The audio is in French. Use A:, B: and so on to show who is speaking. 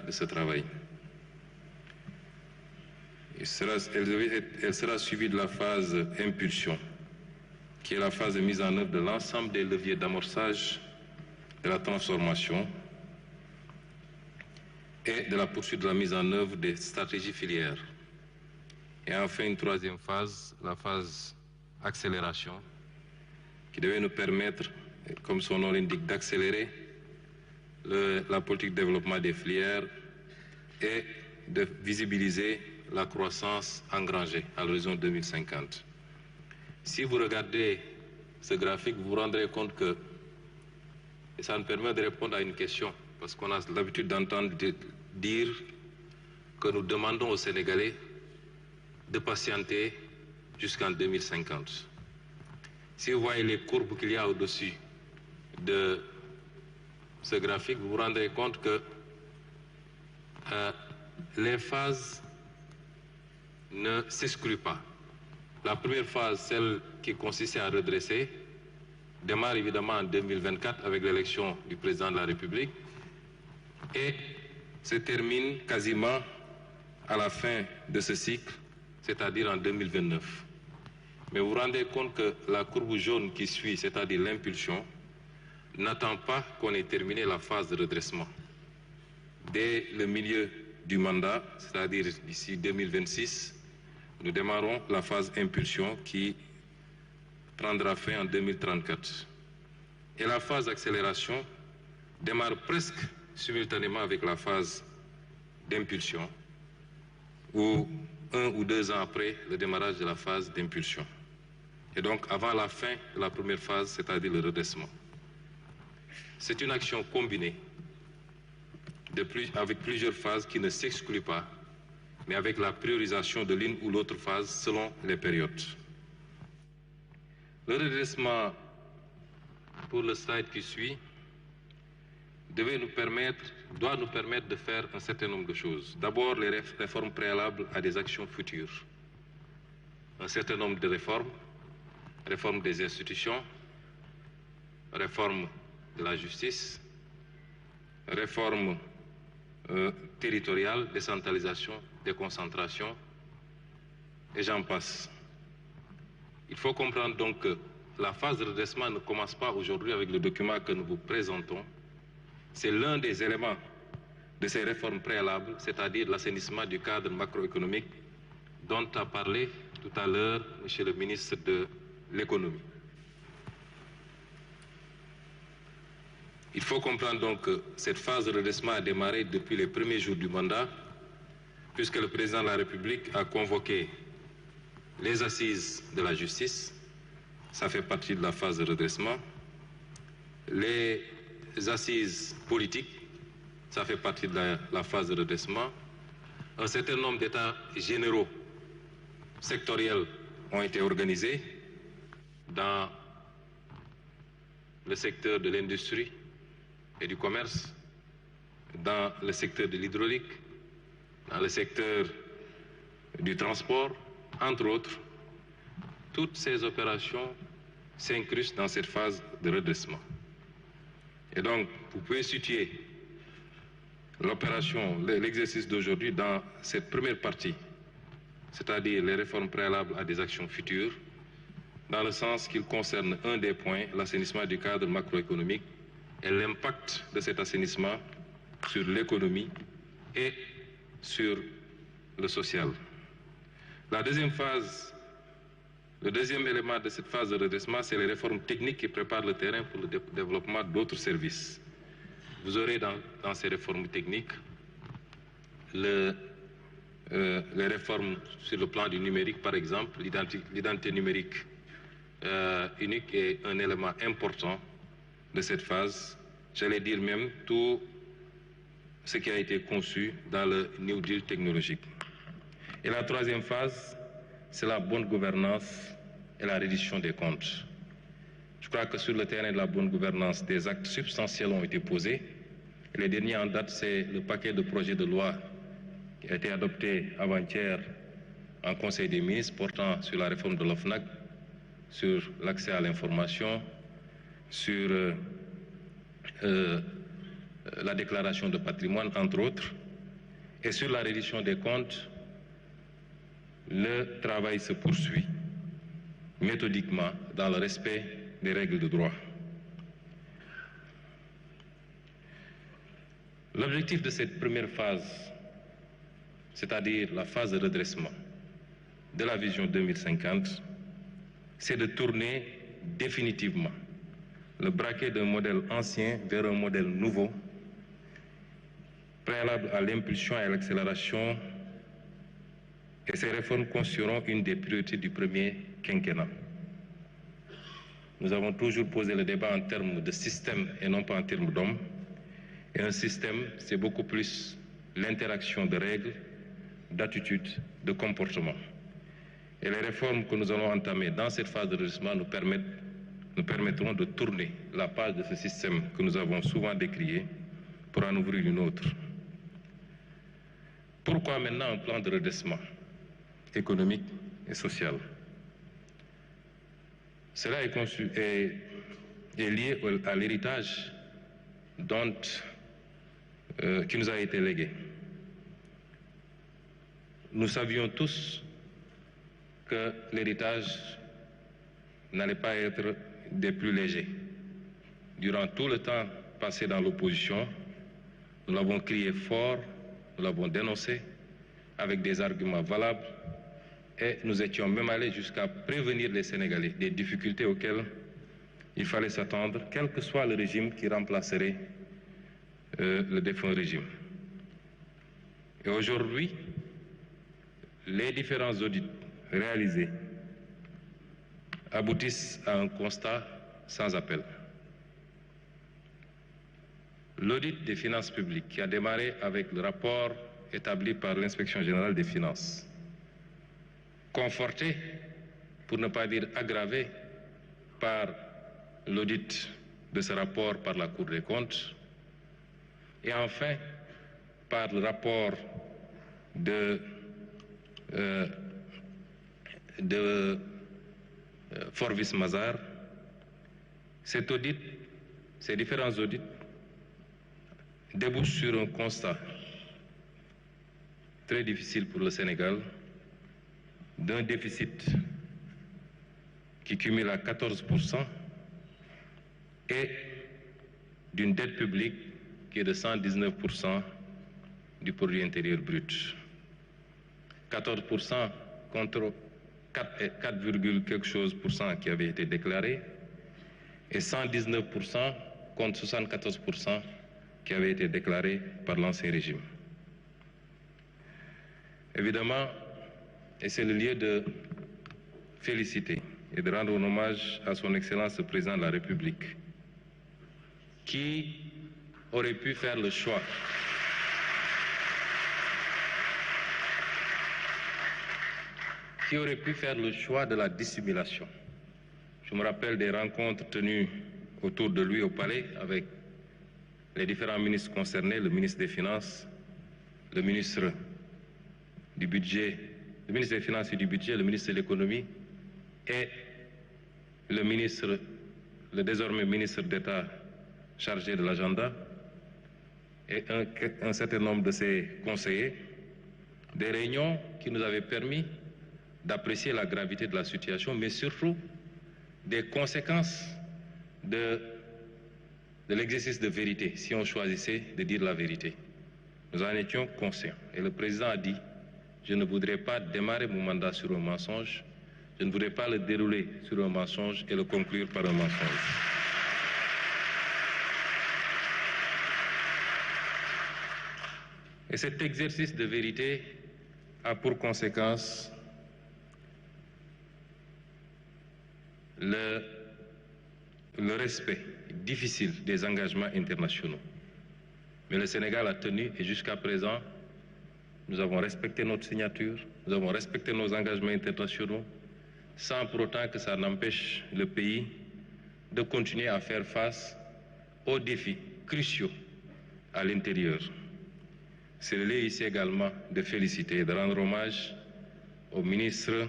A: de ce travail. Elle sera suivie de la phase impulsion, qui est la phase de mise en œuvre de l'ensemble des leviers d'amorçage de la transformation et de la poursuite de la mise en œuvre des stratégies filières. Et enfin, une troisième phase, la phase accélération, qui devait nous permettre, comme son nom l'indique, d'accélérer la politique de développement des filières et de visibiliser la croissance engrangée à l'horizon 2050. Si vous regardez ce graphique, vous vous rendrez compte que, et ça nous permet de répondre à une question, parce qu'on a l'habitude d'entendre dire que nous demandons aux Sénégalais de patienter jusqu'en 2050. Si vous voyez les courbes qu'il y a au-dessus de ce graphique, vous vous rendrez compte que les phases ne s'excluent pas. La première phase, celle qui consistait à redresser, démarre évidemment en 2024 avec l'élection du président de la République et se termine quasiment à la fin de ce cycle, c'est-à-dire en 2029. Mais vous vous rendez compte que la courbe jaune qui suit, c'est-à-dire l'impulsion, n'attend pas qu'on ait terminé la phase de redressement. Dès le milieu du mandat, c'est-à-dire d'ici 2026, nous démarrons la phase impulsion qui prendra fin en 2034. Et la phase accélération démarre presque simultanément avec la phase d'impulsion, ou 1 ou 2 ans après le démarrage de la phase d'impulsion. Et donc avant la fin de la première phase, c'est-à-dire le redressement. C'est une action combinée avec plusieurs phases qui ne s'excluent pas, mais avec la priorisation de l'une ou l'autre phase selon les périodes. Le redressement, pour le slide qui suit, doit nous permettre de faire un certain nombre de choses. D'abord, les réformes préalables à des actions futures. Un certain nombre de réformes, réforme des institutions, réforme de la justice, réforme territoriale, décentralisation, déconcentration, et j'en passe. Il faut comprendre donc que la phase de redressement ne commence pas aujourd'hui avec le document que nous vous présentons. C'est l'un des éléments de ces réformes préalables, c'est-à-dire l'assainissement du cadre macroéconomique dont a parlé tout à l'heure M. le ministre de l'Économie. Il faut comprendre donc que cette phase de redressement a démarré depuis les premiers jours du mandat, puisque le président de la République a convoqué les assises de la justice, ça fait partie de la phase de redressement, les assises politiques, ça fait partie de la phase de redressement, un certain nombre d'états généraux sectoriels ont été organisés dans le secteur de l'industrie et du commerce, dans le secteur de l'hydraulique, dans le secteur du transport, entre autres. Toutes ces opérations s'incrustent dans cette phase de redressement. Et donc, vous pouvez situer l'opération, l'exercice d'aujourd'hui dans cette première partie, c'est-à-dire les réformes préalables à des actions futures, dans le sens qu'il concerne un des points, l'assainissement du cadre macroéconomique et l'impact de cet assainissement sur l'économie et sur le social. La deuxième phase, le deuxième élément de cette phase de redressement, c'est les réformes techniques qui préparent le terrain pour le développement d'autres services. Vous aurez dans ces réformes techniques les réformes sur le plan du numérique, par exemple. L'identité numérique unique est un élément important de cette phase. J'allais dire même tout ce qui a été conçu dans le New Deal technologique. Et la troisième phase, c'est la bonne gouvernance et la reddition des comptes. Je crois que sur le terrain de la bonne gouvernance, des actes substantiels ont été posés. Et les derniers en date, c'est le paquet de projets de loi qui a été adopté avant-hier en Conseil des ministres portant sur la réforme de l'OFNAC, sur l'accès à l'information, sur la déclaration de patrimoine, entre autres. Et sur la reddition des comptes, le travail se poursuit méthodiquement dans le respect des règles de droit. L'objectif de cette première phase, c'est-à-dire la phase de redressement de la vision 2050, c'est de tourner définitivement le braquet d'un modèle ancien vers un modèle nouveau, préalable à l'impulsion et à l'accélération, et ces réformes constitueront une des priorités du premier quinquennat. Nous avons toujours posé le débat en termes de système et non pas en termes d'hommes. Et un système, c'est beaucoup plus l'interaction de règles, d'attitudes, de comportements. Et les réformes que nous allons entamer dans cette phase de redressement nous permettront de tourner la page de ce système que nous avons souvent décrié pour en ouvrir une autre. Pourquoi maintenant un plan de redressement économique et social? Cela est lié à l'héritage qui nous a été légué. Nous savions tous que l'héritage n'allait pas être des plus légers. Durant tout le temps passé dans l'opposition, nous l'avons crié fort, nous l'avons dénoncé avec des arguments valables et nous étions même allés jusqu'à prévenir les Sénégalais des difficultés auxquelles il fallait s'attendre, quel que soit le régime qui remplacerait le défunt régime. Et aujourd'hui, les différents audits réalisés aboutissent à un constat sans appel. L'audit des finances publiques qui a démarré avec le rapport établi par l'Inspection générale des finances, conforté, pour ne pas dire aggravé, par l'audit de ce rapport par la Cour des comptes, et enfin par le rapport de Forvis Mazars. Cet audit, ces différents audits débouchent sur un constat très difficile pour le Sénégal d'un déficit qui cumule à 14% et d'une dette publique qui est de 119% du produit intérieur brut. 14% contre 4, quelque chose pour cent qui avait été déclaré et 119% contre 74% qui avait été déclaré par l'ancien régime. Évidemment, et c'est le lieu de féliciter et de rendre un hommage à son Excellence le Président de la République, qui aurait pu faire le choix de la dissimulation. Je me rappelle des rencontres tenues autour de lui au palais avec les différents ministres concernés, le ministre des Finances, le ministre du Budget, le ministre des Finances et du Budget, le ministre de l'Économie et le désormais ministre d'État chargé de l'agenda et un certain nombre de ses conseillers, des réunions qui nous avaient permis d'apprécier la gravité de la situation, mais surtout des conséquences de l'exercice de vérité, si on choisissait de dire la vérité. Nous en étions conscients. Et le président a dit, je ne voudrais pas démarrer mon mandat sur un mensonge, je ne voudrais pas le dérouler sur un mensonge et le conclure par un mensonge. Et cet exercice de vérité a pour conséquence le respect difficile des engagements internationaux. Mais le Sénégal a tenu et jusqu'à présent, nous avons respecté notre signature, nous avons respecté nos engagements internationaux, sans pour autant que ça n'empêche le pays de continuer à faire face aux défis cruciaux à l'intérieur. C'est le lieu ici également de féliciter et de rendre hommage au ministre